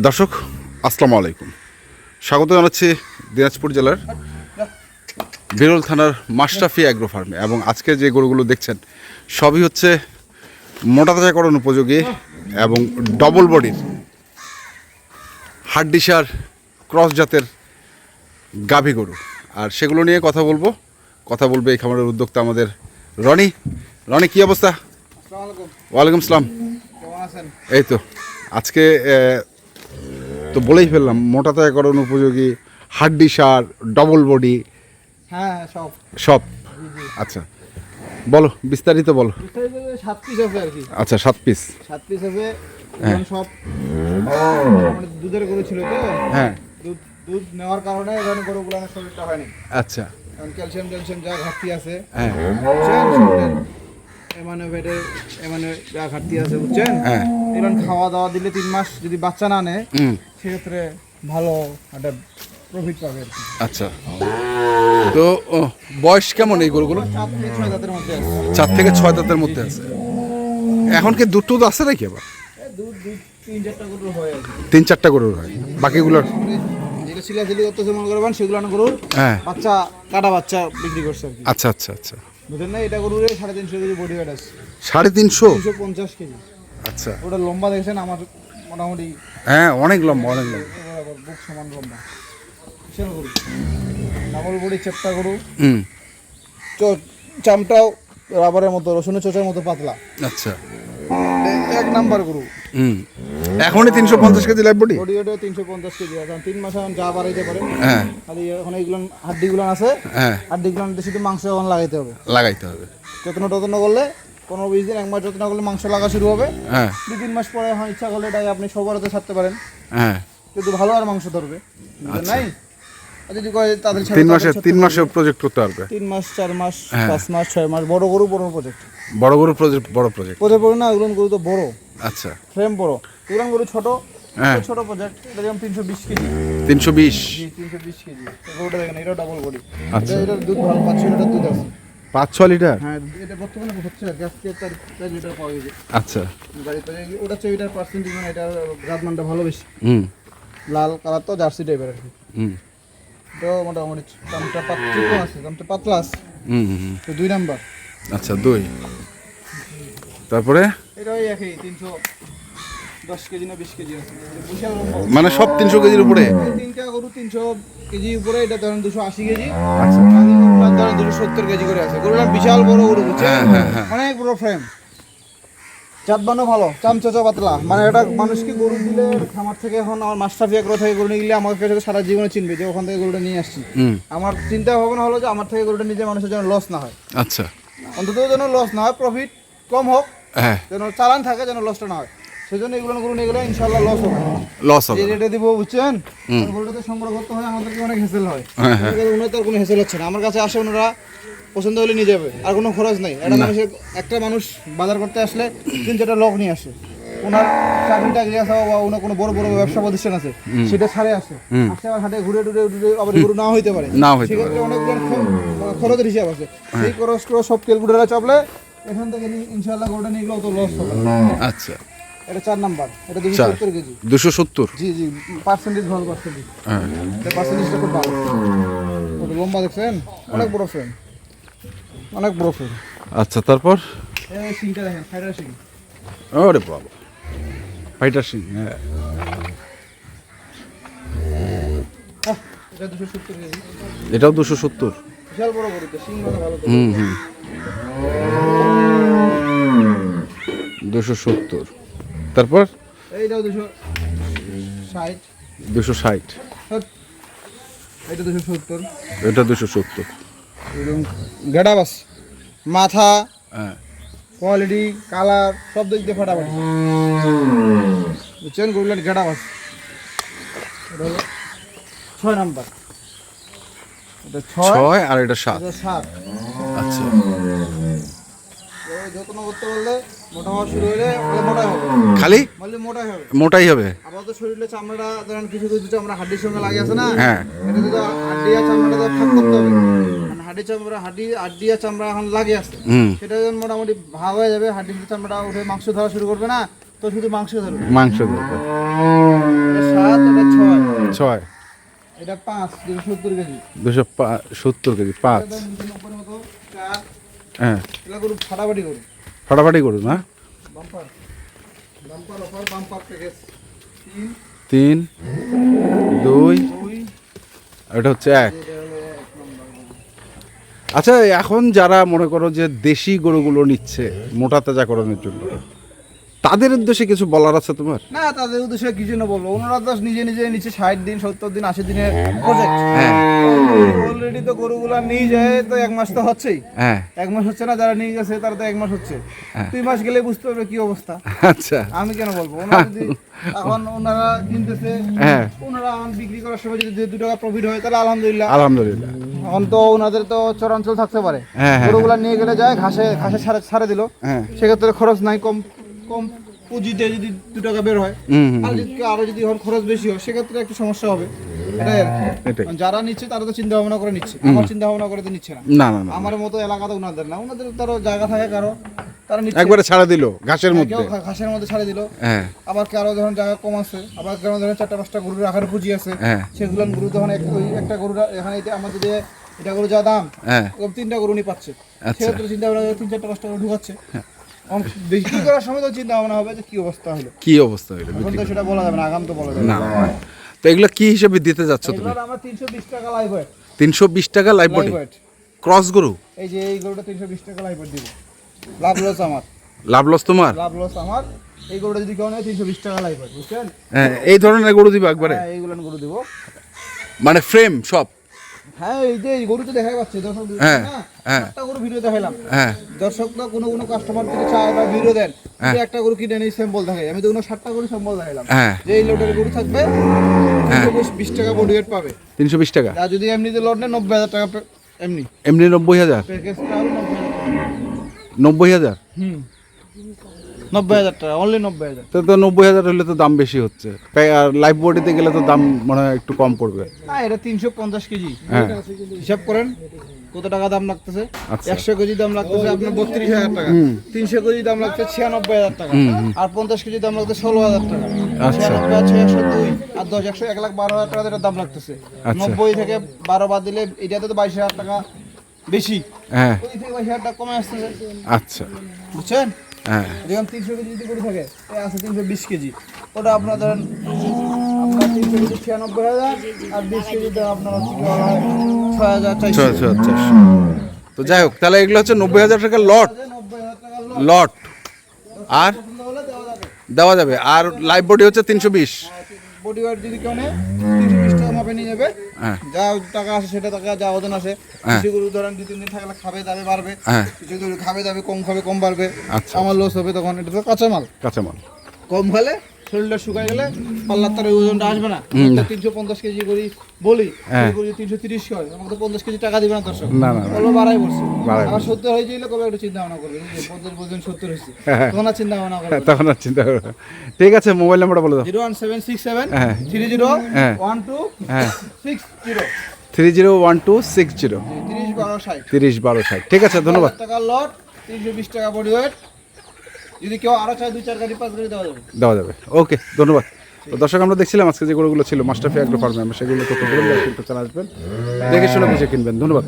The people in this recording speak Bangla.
দর্শক আসসালামু আলাইকুম, স্বাগত জানাচ্ছি দিনাজপুর জেলার বিরল থানার মাশরাফি অ্যাগ্রো ফার্মে। এবং আজকে যে গরুগুলো দেখছেন সবই হচ্ছে মোটা তাজাকরণ উপযোগী এবং ডবল বডির হাড্ডিসার ক্রস জাতের গাভী গরু। আর সেগুলো নিয়ে কথা বলবে এই খামারের উদ্যোক্তা আমাদের রনি। কি অবস্থা? ওয়ালাইকুম আসসালাম। এই তো আজকে তো বলেই ফেললাম মোটা তাজাকরণ উপযোগী হাড্ডিসার ডবল বডি। হ্যাঁ সব আচ্ছা, বলো বিস্তারিত বলো। 7 পিস আছে আর কি। আচ্ছা 7 পিস আছে। হ্যাঁ। সব মানে দুধের গরু ছিল তো। হ্যাঁ, দুধ নেওয়ার কারণে এখানে গরুগুলো আমার শরীরটা হয়নি। আচ্ছা কারণ ক্যালসিয়াম যা ঘাটতি আছে। হ্যাঁ এমানে যা ঘাটতি আছে বুঝছেন। হ্যাঁ, এরকম খাওয়া দাওয়া দিলে 3 মাস যদি বাচ্চা না নেয় সেক্ষেত্রে ভালো একটা প্রফিট পাবে আর কি। আচ্ছা, তো বয়স কেমন এই গরুগুলো? 4 থেকে 6 দাঁতের মধ্যে আছে। 4 থেকে 6 দাঁতের মধ্যে আছে। এখন কি দুধ টুধ আছে নাকি? আবার দুধ 3-4টা গরু হয় আর কি। 3-4টা গরুর হয়, বাকিগুলোর যেটা সিলাসিলি করতেছে মনে করবেন সেগুলো না গরুর হ্যাঁ বাচ্চা কাটা বাচ্চা বিক্রি করছে আর কি। আচ্ছা আচ্ছা আচ্ছা, বুঝলেন না, এটা গরুর 350 কেজি বডি ওয়েট আছে। 350? 350 কেজি। আচ্ছা, ওটা লম্বা দেখছেন আমার মোটামুটি হ্যাঁ অনেক লম্বা বুক সমান লম্বা। বিশাল গরু, ডাবল বডি চেপটা গরু। চামটাও রাবারের মতো, রসুনের চোচার মতো পাতলা। আচ্ছা, এক নাম্বার গরু। এখনই 350 কেজি লাইভ বডি। বডি ওটা 350 কেজি। এখন 3 মাস এখন যা বাড়াইতে পারে। হ্যাঁ, খালি এখন এইগুলো হাড্ডিগুলো আছে। হ্যাঁ, হাড্ডিগুলো শুধু মাংস এখন লাগাইতে হবে। যত্ন করলে 15-20 দিন, 1 মাস যত্ন করলে মাংস লাগা শুরু হবে। হ্যাঁ, 2-3 মাস পরে হয় ইচ্ছা করলে এটাকে আপনি সবারতে ছাড়তে পারেন। হ্যাঁ, কিন্তু ভালো আর মাংস ধরবে। আচ্ছা। নাই যদি কয় তাদের 3 মাসে প্রজেক্ট করতে পারবে। 3 মাস 4 মাস হ্যাঁ। 5 মাস 6 মাস বড় গরু বড় প্রজেক্ট। বড় প্রজেক্ট না ওগুলো গরু তো বড়। আচ্ছা, ফ্রেম বড়। ওগুলো গরু ছোট। হ্যাঁ, ছোট প্রজেক্ট। এটা যেমন 320 কেজি। 320? জি 320 কেজি। গরুটা দেখেন, এটা ডাবল বডি। আচ্ছা, এটা দুধ ভালো, 5-6 লিটার দুধ আছে। 5-6 লিটার? হ্যাঁ, এটা বর্তমানে হচ্ছে গ্যাসকে 4 লিটার পাওয়া যায়। আচ্ছা, গাড়িতে ওটা চেয়ে এটার পার্সেন্টেজ মানে এটা জাতমানটা ভালো বেশি। হুম লাল কালার তো জার্সি টাইপের আর কি। হুম তো মোটামুটি দামটা পাতলা আছে, দামটা পাতলা আছে। তো 2 নাম্বার। আচ্ছা 2। তারপরে এটা ওই একই 310 কেজি না 20 কেজি আছে। বিশাল লম্বা। মানে সব 300 কেজির উপরে? তিনটা গরু 300 কেজি উপরে। এটা ধরেন 280 কেজি। আচ্ছা, ধরেন 270 কেজি করে আছে। গরুটা বিশাল বড় গরু বুঝছেন। হ্যাঁ। অনেক বড় ফ্রেম। জাতবানও ভালো, চামচা পাতলা। মানে এটা মানুষকে গরু দিলে খামার থেকে এখন আমার মাশরাফি অ্যাগ্রো থেকে গরু নিয়ে গেলে আমার কাছে সারা জীবনে চিনবে যে ওখান থেকে গরুটা নিয়ে আসছি। আমার চিন্তা ভাবনা হলো যে আমার থেকে গরুটা নিজে মানুষের যেন লস না হয়। আচ্ছা, অন্তত যেন লস না হয়, প্রফিট কম হোক, হ্যাঁ, যেন চালান থাকে, যেন লসটা না হয়। সেই জন্য এগুলো গরু নিয়ে গেলে ইনশাল্লাহ লস হবে। হবে। যে রেটে দিব বুঝছেন, গরুটাতে সংগ্রহ করতে হয়, আমাদেরকে অনেক হেসেল হয়। ওনার তো আর কোনো হেসেল হচ্ছে না। আমার কাছে আসে ওনারা পছন্দ হলে নিয়ে যাবে, আর কোনো খরচ নাই। একটা মানুষ বাজার করতে আসলে 3-4টা লোক নিয়ে আসে। ওনার চাকরি আছে বা ওনার কোনো বড় ব্যবসা প্রতিষ্ঠান আছে, সেটা ছাড়ে আসে আবার হাটে ঘুরে আবার গরু না হইতে পারে। সেক্ষেত্রে অনেকজন খরচের হিসাব আছে। সেই খরচ সব ক্যালকুলেটারে চাপলে এখান থেকে ইনশাল্লাহ গরুটা নিয়ে গেলেও তো লস হবে। আচ্ছা, এটা 4 নাম্বার। এটা 270 কেজি। 270? জি পার্সেন্টেজ ভালো, পার্সেন্টেজ। হ্যাঁ, এটা পার্সেন্টেজটা খুব ভালো। ওটা লম্বা দেখছেন, অনেক বড় ফ্রেম, অনেক বড় ফ্রেম। আচ্ছা, তারপর এই সিংটা দেখেন, ফাইটার সিং। ওরে বাবা, ফাইটার সিং। হ্যাঁ, এটা 270 কেজি। এটাও 270? বিশাল বড় গরু তো, সিং মানে ভালো তো। 270। তারপর এইটাও 260। 260? এটা 270। এটা 270? গেডাবাস, মাথা, হ্যাঁ, কোয়ালিটি, কালার সব দিক দিয়ে ফাটাফাটি বুঝছেন। গরুলার গেডাবাস। এটা হলো 6 নাম্বার। এটা 6 আর এটা 7? 7। আচ্ছা, যত্ন করতে বললে মোটা হওয়া শুরু হলে মোটাই হবে। খালি বললে মোটাই হবে। আবার তো শরীরে চামড়াটা ধরেন কিছু চামড়া হাড্ডির সঙ্গে লাগে আছে না। হ্যাঁ, এটা তো হাড্ডি আর চামড়াটা ভাগ করতে হবে। মানে হাড্ডি আর চামড়া এখন লাগে আছে, সেটা যখন মোটামুটি ভাগ হয়ে যাবে, হাড্ডি চামড়াটা উঠে মাংস ধরা শুরু করবে না, তো শুধু মাংস ধরবে। মাংস ধরবে। এটা 7, এটা 6, 6, এটা 5, 270 কেজি। 270 কেজি 5। এটা 290 মতো 4। হ্যাঁ, এগুলো গরু ফাটাফাটি গরু। ফাটাফাটি করুন না। বাম্পার অফার, বাম্পার প্যাকেজ 3, 3, 2, 2, এটা হচ্ছে 1। এটা হলো 1 নম্বর। আচ্ছা, এখন যারা মনে করো যে দেশি গরুগুলো নিচ্ছে মোটা তাজাকরণের জন্য, তাদের উদ্দেশ্যে কিছু বলার আছে তোমার? না, তাদের উদ্দেশ্যে কিছু না বলবো, ওনারা তো নিজে নিজে নিচ্ছে 60 দিন, 70 দিন, 80 দিনের প্রজেক্ট। হ্যাঁ অলরেডি তো গরুগুলা নিয়ে যায় তো 1 মাস তো হচ্ছেই। হ্যাঁ 1 মাস হচ্ছে না, যারা নিয়ে গেছে তারা তো 1 মাস হচ্ছে। 2 মাস গেলে বুঝতে পারবে কি অবস্থা। আচ্ছা আমি কেন বলবো, ওনারা যদি এখন ওনারা কিনতেছে, হ্যাঁ ওনারা এখন বিক্রি করার সময় যদি 2 টাকা প্রফিট হয় তাহলে আলহামদুলিল্লাহ। আলহামদুলিল্লাহ। এখন তো ওনাদের তো চরাঞ্চল থাকতে পারে, হ্যাঁ, হ্যাঁ, গরুগুলা নিয়ে গেলে যায় ঘাসে ছাড়ে দিল, হ্যাঁ সেক্ষেত্রে খরচ নাই, কম কম পুঁজিতে যদি 2 টাকা বের হয়। হুম হুম, আর যদি এখন খরচ বেশি হয় সেক্ষেত্রে একটু সমস্যা হবে। এটাই আর কি। এটাই। যারা নিচ্ছে তারা তো চিন্তা ভাবনা করে নিচ্ছে, আমার চিন্তা ভাবনা করে তো নিচ্ছে না। না না না, আমার মতো এলাকাতে ওনাদের না, ওনাদের তারও জায়গা থাকে কারো, তারা নিচ্ছে। একবারে ছাড়া দিল ঘাসের মধ্যে। কেউ ঘাসের মধ্যে ছাড়ে দিল, হ্যাঁ আবার কারো যখন জায়গা কম আছে, আবার কারো ধরেন 4-5টা গরু রাখার পুঁজি আছে, হ্যাঁ সেগুলো গরু তখন ওই একটা গরু এখানে আমাদের যে এটা গরু যা দাম, হ্যাঁ 3টা গরু নি পাচ্ছে, আচ্ছা। সেক্ষেত্রে চিন্তা ভাবনা করে 3-4টা-5টা গরু ঢুকাচ্ছে। বিক্রি করার সময় তো চিন্তা ভাবনা হবে যে কি অবস্থা হলো, কি অবস্থা হইলো এখন তো সেটা বলা যাবে না, আগাম তো বলা যাবে না। তো এগুলো কি হিসেবে দিতে যাচ্ছ তুমি? এগুলোর আমরা 320 টাকা লাইভ ওয়েট। 320 টাকা লাইভ বডি ক্রস গরু। এই যে এই গরুটা 320 টাকা লাইভ ওয়েট দিব, লাভ লস আমার, লাভ লস তোমার? লাভ লস আমার। এই গরুটা যদি কেউ নেয় 320 টাকা লাইভ ওয়েট, বুঝছেন? হ্যাঁ, এই ধরনের গরু দিবা একবারে? হ্যাঁ, এইগুলো গরু দিব। মানে ফ্রেম সব? হ্যাঁ, এই যে এই গরু তো দেখাই পাচ্ছে দর্শক, হ্যাঁ, না হ্যাঁ। একটা গরু ভিডিও দেখাইলাম, হ্যাঁ দর্শকরা কোনো কাস্টমার যদি চায় বা ভিডিও দেন যে একটা গরু কিনে নেই স্যাম্পল দেখাই, আমি তো 60টা গরু স্যাম্পল দেখাইলাম হ্যাঁ যে এই লোডের গরু থাকবে 320 টাকা বডি ওয়েট পাবে। 320 টাকা। আর যদি এমনিতে লোড নেয় 90,000 টাকা এমনি এমনি 90,000? প্যাকেজটা হলো 90,000। 90,000? 90,000 টাকা, অনলি 90,000। তো 90,000 হলে তো দাম বেশি হচ্ছে, আর লাইভ বডিতে গেলে তো দাম মনে হয় একটু কম পড়বে। হ্যাঁ, এটা 350 কেজি, হ্যাঁ হিসাব করেন কত টাকা দাম লাগতেছে। আচ্ছা। 100 কেজি দাম লাগতেছে আপনার 32,000 টাকা, 300 কেজি দাম লাগছে 96,000 টাকা, আর 50 কেজি দাম লাগছে 16,000 টাকা। আচ্ছা। 96 আছে 102 আর 10 1,12,000 টাকা এটার দাম লাগতেছে। আচ্ছা। 90 থেকে 12 বাদ দিলে এটাতে তো 22,000 টাকা বেশি, হ্যাঁ ওই থেকে 22,000 টাকা কমে আসতেছে, আচ্ছা বুঝছেন? হ্যাঁ যেমন 300 কেজি যদি করে থাকে এ আছে 320 কেজি, ওটা আপনার ধরেন আপনার 300 কেজি 96,000 আর 20 কেজি তো আপনার হচ্ছে 6,400। আচ্ছা। তো যাই হোক, তাহলে এগুলো হচ্ছে 90,000 টাকা লট 90,000 টাকা লট আর পছন্দ হলে দেওয়া যাবে। দেওয়া যাবে। আর লাইভ বডি হচ্ছে 320। বডি ওয়েট যদি কেউ নেয় 320 টাকা মাপে নিয়ে যাবে, হ্যাঁ যা টাকা আসে সেটা টাকা, যা ওজন আসে। হ্যাঁ। কিছু গরু ধরেন 2-3 দিন থাকলে খাবে দাবে বাড়বে, হ্যাঁ কিছু গরু খাবে দাবে কম খাবে কম বাড়বে, আচ্ছা। আমার লস হবে তখন। এটা তো কাঁচামাল, কাঁচামাল। কম খালে শরীরটা শুকাই গেলে পাল্লার তার ওজনটা আসবে না। 350 কেজি করি বলি, হ্যাঁ। 330 হয়, আমাকে তো 50 কেজি টাকা দিবে না দর্শক, না না না, বলবো বাড়াই বলছে। বাড়াই আবার 70 হয়ে যাইলে কবে একটু চিন্তা ভাবনা করবে, 50 বলছেন 70 হয়েছে, হ্যাঁ। তখন আর চিন্তা ভাবনা করবে। তখন আর চিন্তা করো না। ঠিক আছে, মোবাইল নাম্বারটা বলে দাও। 01767 হ্যাঁ। 30 হ্যাঁ। 12 60 301260 30-12-60। 301260। ঠিক আছে, ধন্যবাদ। টাকা লট, 320 টাকা বডি ওয়েট। যদি কেউ আরো চায় 2-4 গাড়ি 5 গাড়ি দেওয়া যাবে। দেওয়া যাবে। ওকে, ধন্যবাদ। তো দর্শক, আমরা দেখছিলাম আজকে যে গরুগুলো ছিল মাস্টারফি অ্যাগ্রো ফার্মে, আমরা সেগুলো তথ্য বলে কিন্তু চলে আসবেন, দেখে শুনে বুঝে কিনবেন। ধন্যবাদ।